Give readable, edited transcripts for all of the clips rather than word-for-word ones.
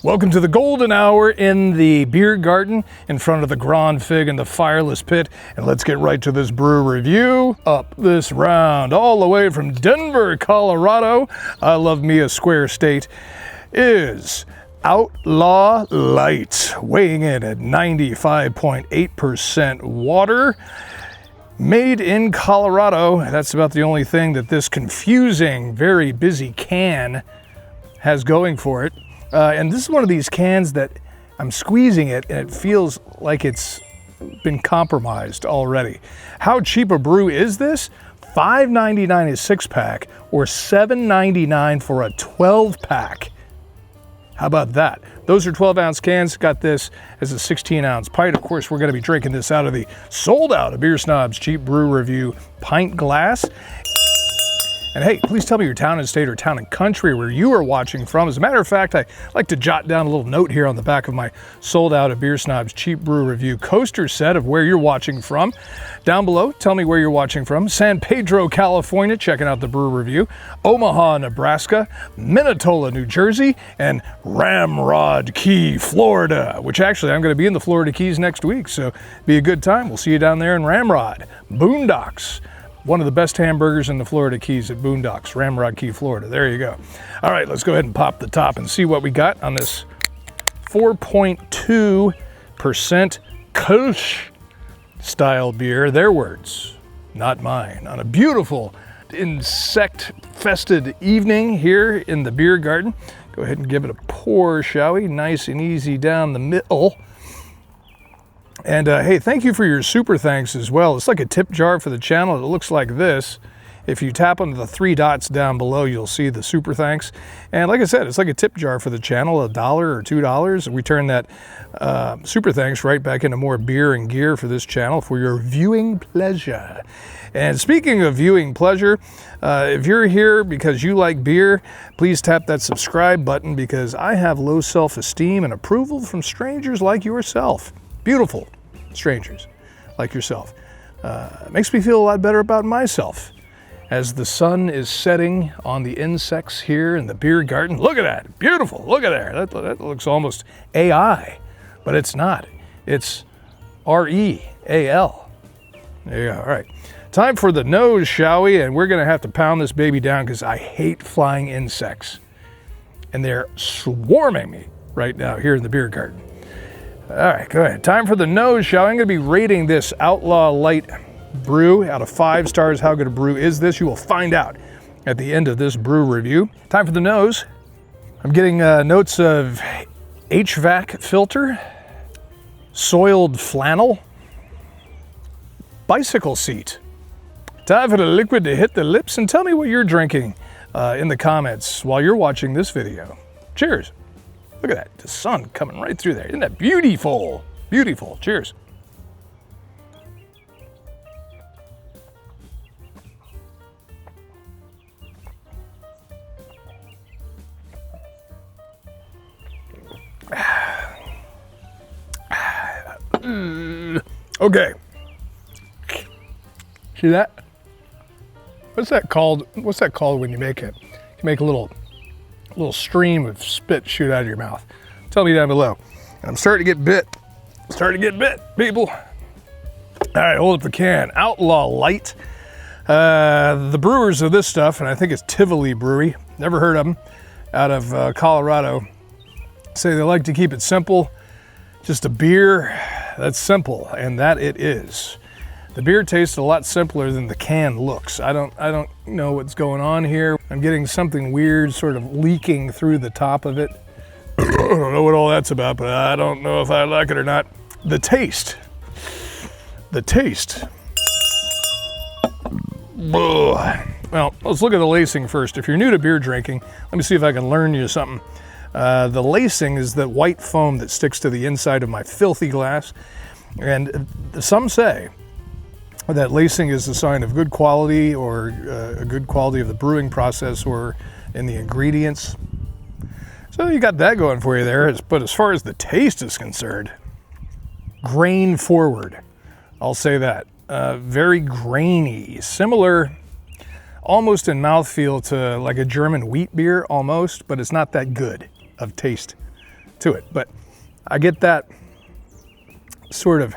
Welcome to the golden hour in the beer garden in front of the Grand Fig and the fireless pit. And let's get right to this brew review. Up this round, all the way from Denver, Colorado, I love me a square state, is Outlaw Light, weighing in at 95.8% water. Made in Colorado. That's about the only thing that this confusing, very busy can has going for it. And this is one of these cans that I'm squeezing it and it feels like it's been compromised already. How cheap a brew is this? $5.99 a 6-pack or $7.99 for a 12-pack. How about that? Those are 12-ounce cans. Got this as a 16-ounce pint. Of course, we're going to be drinking this out of the sold-out of Beer Snob's Cheap Brew Review pint glass. And hey, please tell me your town and state or town and country where you are watching from. As a matter of fact, I like to jot down a little note here on the back of my sold out of Beer Snob's Cheap Brew Review coaster set of where you're watching from. Down below, tell me where you're watching from. San Pedro, California, checking out the brew review. Omaha, Nebraska, Minnetonka, New Jersey, and Ramrod Key, Florida, which actually I'm going to be in the Florida Keys next week, so be a good time. We'll see you down there in Ramrod. Boondocks. One of the best hamburgers in the Florida Keys at Boondocks, Ramrod Key, Florida. There you go. All right, let's go ahead and pop the top and see what we got on this 4.2% Kolsch style beer. Their words, not mine. On a beautiful insect-fested evening here in the beer garden. Go ahead and give it a pour, shall we? Nice and easy down the middle. And hey, thank you for your super thanks as well. It's like a tip jar for the channel. It looks like this. If you tap on the 3 dots down below, you'll see the super thanks. And like I said, it's like a tip jar for the channel, $1 or $2. We turn that super thanks right back into more beer and gear for this channel for your viewing pleasure. And speaking of viewing pleasure, if you're here because you like beer, please tap that subscribe button because I have low self-esteem and approval from strangers like yourself. Beautiful strangers like yourself. Makes me feel a lot better about myself as the sun is setting on the insects here in the beer garden. Look at that, beautiful, look at there. That looks almost AI, but it's not. It's R-E-A-L. There you go, all right. Time for the nose, shall we? And we're gonna have to pound this baby down because I hate flying insects. And they're swarming me right now here in the beer garden. All right, go ahead. Time for the nose, shall we? I'm going to be rating this Outlaw Light brew out of 5 stars. How good a brew is this? You will find out at the end of this brew review. Time for the nose. I'm getting notes of HVAC filter, soiled flannel, bicycle seat. Time for the liquid to hit the lips, and tell me what you're drinking in the comments while you're watching this video. Cheers. Look at that, the sun coming right through there. Isn't that beautiful? Beautiful, cheers. Okay. See that? What's that called? What's that called when you make it? You make a little stream of spit shoot out of your mouth. Tell me down below. And I'm starting to get bit. Starting to get bit, people. All right, hold up the can. Outlaw Light. The brewers of this stuff, and I think it's Tivoli Brewery, never heard of them, out of Colorado, say they like to keep it simple. Just a beer that's simple, and that it is. The beer tastes a lot simpler than the can looks. I don't know what's going on here. I'm getting something weird sort of leaking through the top of it. I don't know what all that's about, but I don't know if I like it or not. The taste. Ugh. Well, let's look at the lacing first. If you're new to beer drinking, let me see if I can learn you something. The lacing is the white foam that sticks to the inside of my filthy glass. And some say that lacing is a sign of good quality or a good quality of the brewing process or in the ingredients. So you got that going for you there. But as far as the taste is concerned, grain forward, I'll say that. Very grainy, similar almost in mouthfeel to like a German wheat beer almost, but it's not that good of taste. to it, but I get that sort of,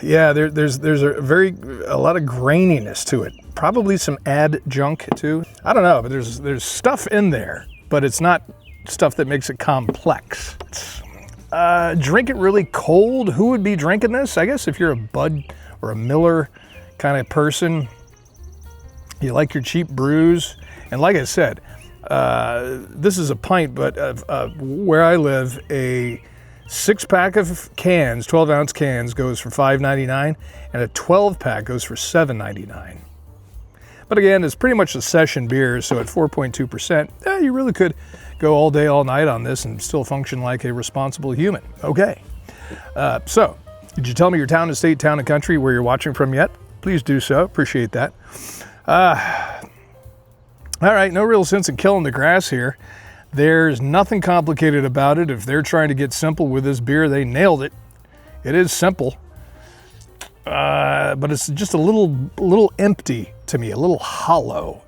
yeah, there's a lot of graininess to it. Probably some adjunct too. I don't know, but there's stuff in there, but it's not stuff that makes it complex. Drink it really cold. Who would be drinking this? I guess if you're a Bud or a Miller kind of person, you like your cheap brews. And like I said, this is a pint, but where I live, a 6-pack of cans, 12-ounce cans, goes for $5.99, and a 12-pack goes for $7.99. But again, it's pretty much a session beer, so at 4.2%, you really could go all day, all night on this and still function like a responsible human. Okay. So, did you tell me your town and state, town and country, where you're watching from yet? Please do so. Appreciate that. All right, no real sense in killing the grass here. There's nothing complicated about it. If they're trying to get simple with this beer, they nailed it. It is simple, but it's just a little empty to me, a little hollow.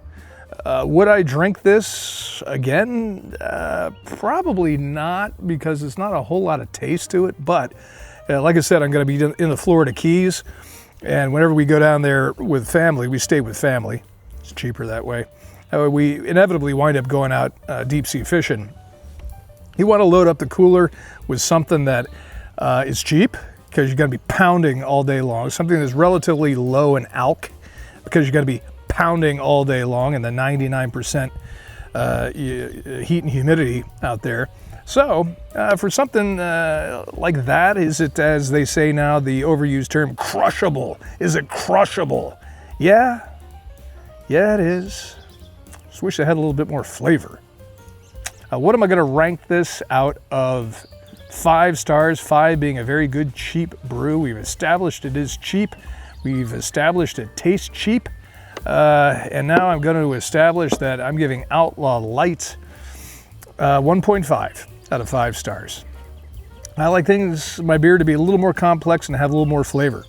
Would I drink this again? Probably not, because it's not a whole lot of taste to it. But like I said, I'm going to be in the Florida Keys, and whenever we go down there with family, we stay with family. It's cheaper that way. We inevitably wind up going out deep sea fishing. You want to load up the cooler with something that is cheap, because you're going to be pounding all day long. Something that's relatively low in alk, because you're going to be pounding all day long, and the 99% heat and humidity out there. So for something like that, is it, as they say now, the overused term, crushable? Is it crushable? Yeah, it is. Just wish I had a little bit more flavor. What am I going to rank this out of 5 stars? 5 being a very good, cheap brew. We've established it is cheap. We've established it tastes cheap. And now I'm going to establish that I'm giving Outlaw Light 1.5 out of 5 stars. I like my beer to be a little more complex and have a little more flavor.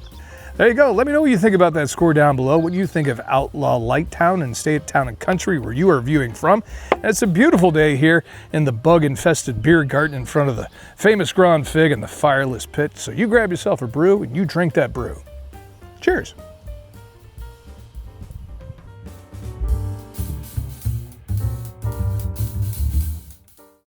There you go. Let me know what you think about that score down below. What you think of Outlaw Light Town and state, town, and country where you are viewing from. And it's a beautiful day here in the bug-infested beer garden in front of the famous Grand Fig and the fireless pit. So you grab yourself a brew and you drink that brew. Cheers.